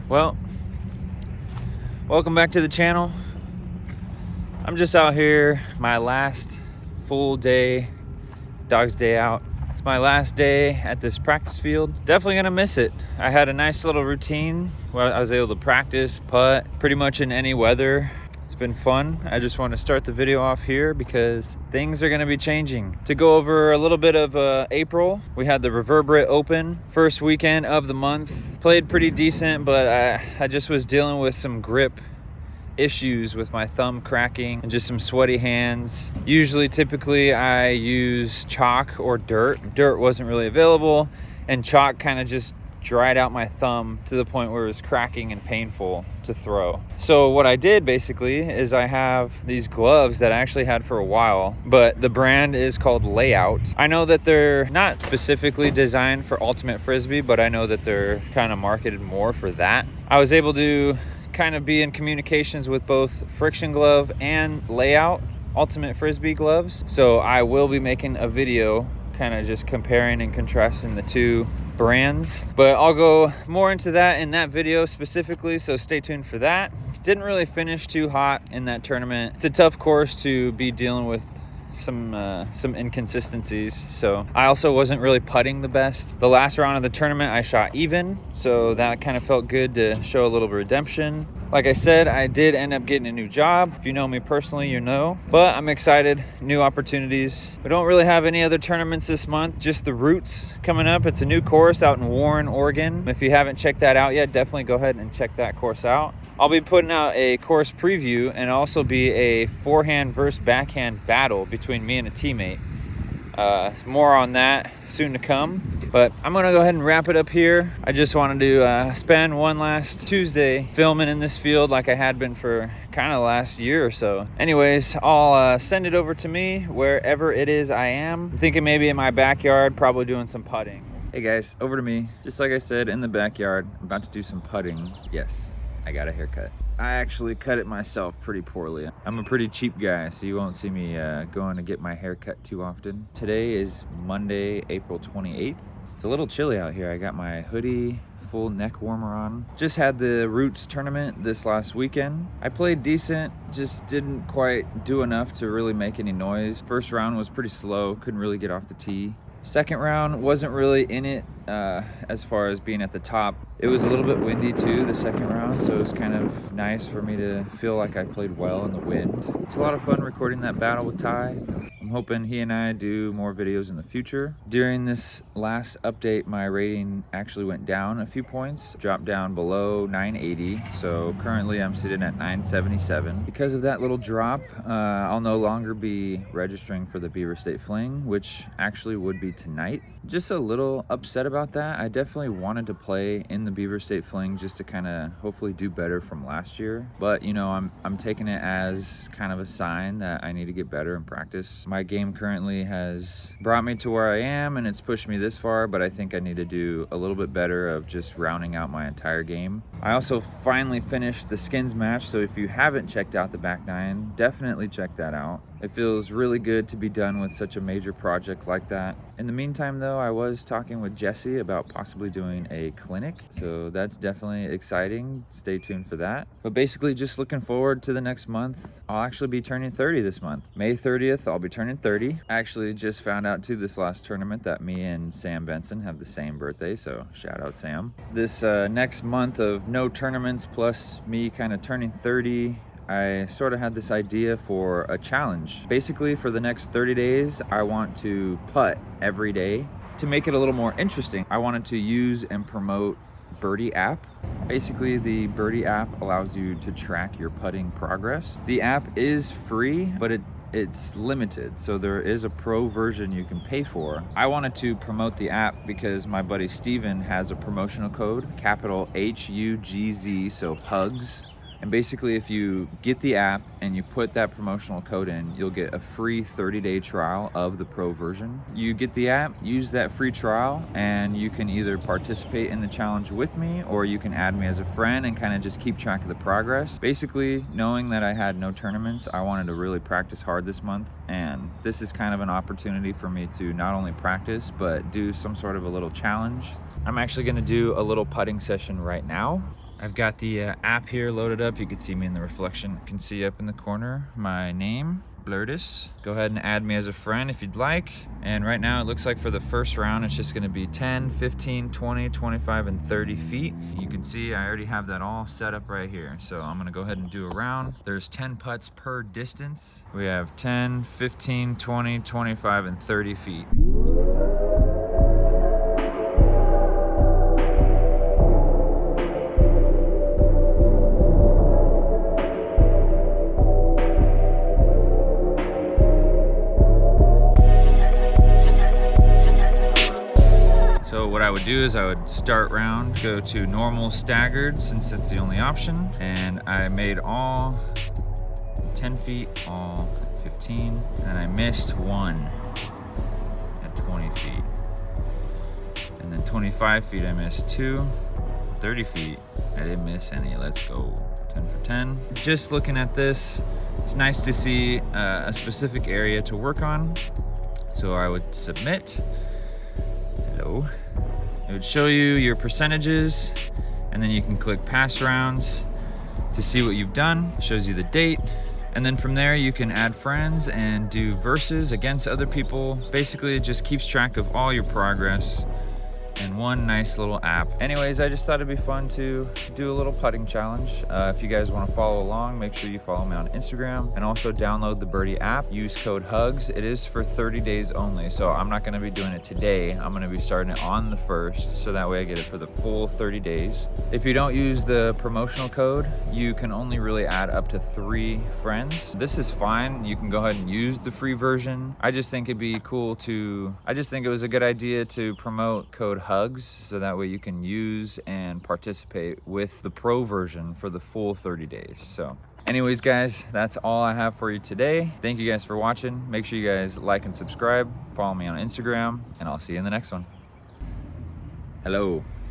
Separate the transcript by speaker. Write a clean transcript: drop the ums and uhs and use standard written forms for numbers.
Speaker 1: Well, welcome back to the channel. I'm just out here, my last full day, dog's day out. It's my last day at this practice field. Definitely gonna miss it. I had a nice little routine where I was able to practice, putt, pretty much in any weather. It's been fun. I just want to start the video off here because things are going to be changing. To go over a little bit of April, we had the Reverberate Open, first weekend of the month. Played pretty decent, but I just was dealing with some grip issues with my thumb cracking and just some sweaty hands. Typically I use chalk or dirt. Dirt wasn't really available, and chalk kind of just dried out my thumb to the point where it was cracking and painful to throw. So what I did basically is I have these gloves that I actually had for a while, but the brand is called Layout. I know that they're not specifically designed for Ultimate Frisbee, but I know that they're kind of marketed more for that. I was able to kind of be in communications with both Friction Glove and Layout Ultimate Frisbee gloves. So I will be making a video kind of just comparing and contrasting the two brands, but I'll go more into that in that video specifically, so stay tuned for that. Didn't really finish too hot in that tournament. It's a tough course to be dealing with some inconsistencies, so I also wasn't really putting the best. The last round of the tournament I shot even, so that kind of felt good to show a little bit of redemption. Like I said, I did end up getting a new job. If you know me personally, you know, but I'm excited. New opportunities. We don't really have any other tournaments this month, just the Roots coming up. It's a new course out in Warren, Oregon. If you haven't checked that out yet, definitely go ahead and check that course out. I'll be putting out a course preview and also be a forehand versus backhand battle between me and a teammate. More on that soon to come, but I'm gonna go ahead and wrap it up here. I just wanted to spend one last Tuesday filming in this field like I had been for kind of the last year or so. Anyways, I'll send it over to me wherever it is I am. I'm thinking maybe in my backyard, probably doing some putting. Hey guys, over to me. Just like I said, in the backyard, I'm about to do some putting. Yes, I got a haircut. I actually cut it myself pretty poorly. I'm a pretty cheap guy, so you won't see me going to get my hair cut too often. Today is Monday, April 28th. It's a little chilly out here. I got my hoodie, full neck warmer on. Just had the Roots tournament this last weekend. I played decent, just didn't quite do enough to really make any noise. First round was pretty slow, couldn't really get off the tee. Second round wasn't really in it as far as being at the top. It was a little bit windy too, the second round, so it was kind of nice for me to feel like I played well in the wind. It's a lot of fun recording that battle with Ty. I'm hoping he and I do more videos in the future. During this last update, my rating actually went down a few points, dropped down below 980. So currently I'm sitting at 977. Because of that little drop, I'll no longer be registering for the Beaver State Fling, which actually would be tonight. Just a little upset about that. I definitely wanted to play in the Beaver State Fling just to kind of hopefully do better from last year. But you know, I'm taking it as kind of a sign that I need to get better and practice. My game currently has brought me to where I am and it's pushed me this far, but I think I need to do a little bit better of just rounding out my entire game. I also finally finished the skins match, so if you haven't checked out the back nine, definitely check that out. It feels really good to be done with such a major project like that. In the meantime though, I was talking with Jesse about possibly doing a clinic, so that's definitely exciting. Stay tuned for that. But basically just looking forward to the next month. I'll actually be turning 30 this month. May 30th, I'll be turning 30. I actually just found out too this last tournament that me and Sam Benson have the same birthday, so shout out Sam. This next month of no tournaments plus me kind of turning 30, I sort of had this idea for a challenge. Basically, for the next 30 days, I want to putt every day. To make it a little more interesting, I wanted to use and promote Birdi app. Basically, the Birdi app allows you to track your putting progress. The app is free, but it's limited, so there is a pro version you can pay for. I wanted to promote the app because my buddy Steven has a promotional code, capital HUGZ, so HUGS. And basically, if you get the app and you put that promotional code in, you'll get a free 30-day trial of the pro version. You get the app, use that free trial, and you can either participate in the challenge with me, or you can add me as a friend and kind of just keep track of the progress. Basically, knowing that I had no tournaments, I wanted to really practice hard this month, and this is kind of an opportunity for me to not only practice, but do some sort of a little challenge. I'm actually gonna do a little putting session right now. I've got the app here loaded up. You can see me in the reflection. You can see up in the corner my name, Birdi. Go ahead and add me as a friend if you'd like. And right now it looks like for the first round it's just going to be 10, 15, 20, 25, and 30 feet. You can see I already have that all set up right here. So I'm going to go ahead and do a round. There's 10 putts per distance. We have 10, 15, 20, 25, and 30 feet. So what I would do is I would start round, go to normal staggered since it's the only option, and I made all 10 feet, all 15, and I missed one at 20 feet. And then 25 feet I missed two, 30 feet I didn't miss any. Let's go 10 for 10. Just looking at this, it's nice to see a specific area to work on. So I would submit. Hello. It would show you your percentages, and then you can click pass rounds to see what you've done. It shows you the date, and then from there you can add friends and do versus against other people. Basically it just keeps track of all your progress in one nice little app. Anyways, I just thought it'd be fun to do a little putting challenge. If you guys want to follow along, make sure you follow me on Instagram, and also download the Birdi app. Use code HUGS. It is for 30 days only, so I'm not going to be doing it today. I'm going to be starting it on the 1st, so that way I get it for the full 30 days. If you don't use the promotional code, you can only really add up to 3 friends. This is fine. You can go ahead and use the free version. I just think it'd be cool I just think it was a good idea to promote code HUGS, so that way you can use and participate with the pro version for the full 30 days. So anyways guys, that's all I have for you today. Thank you guys for watching. Make sure you guys like and subscribe, follow me on Instagram, and I'll see you in the next one. Hello.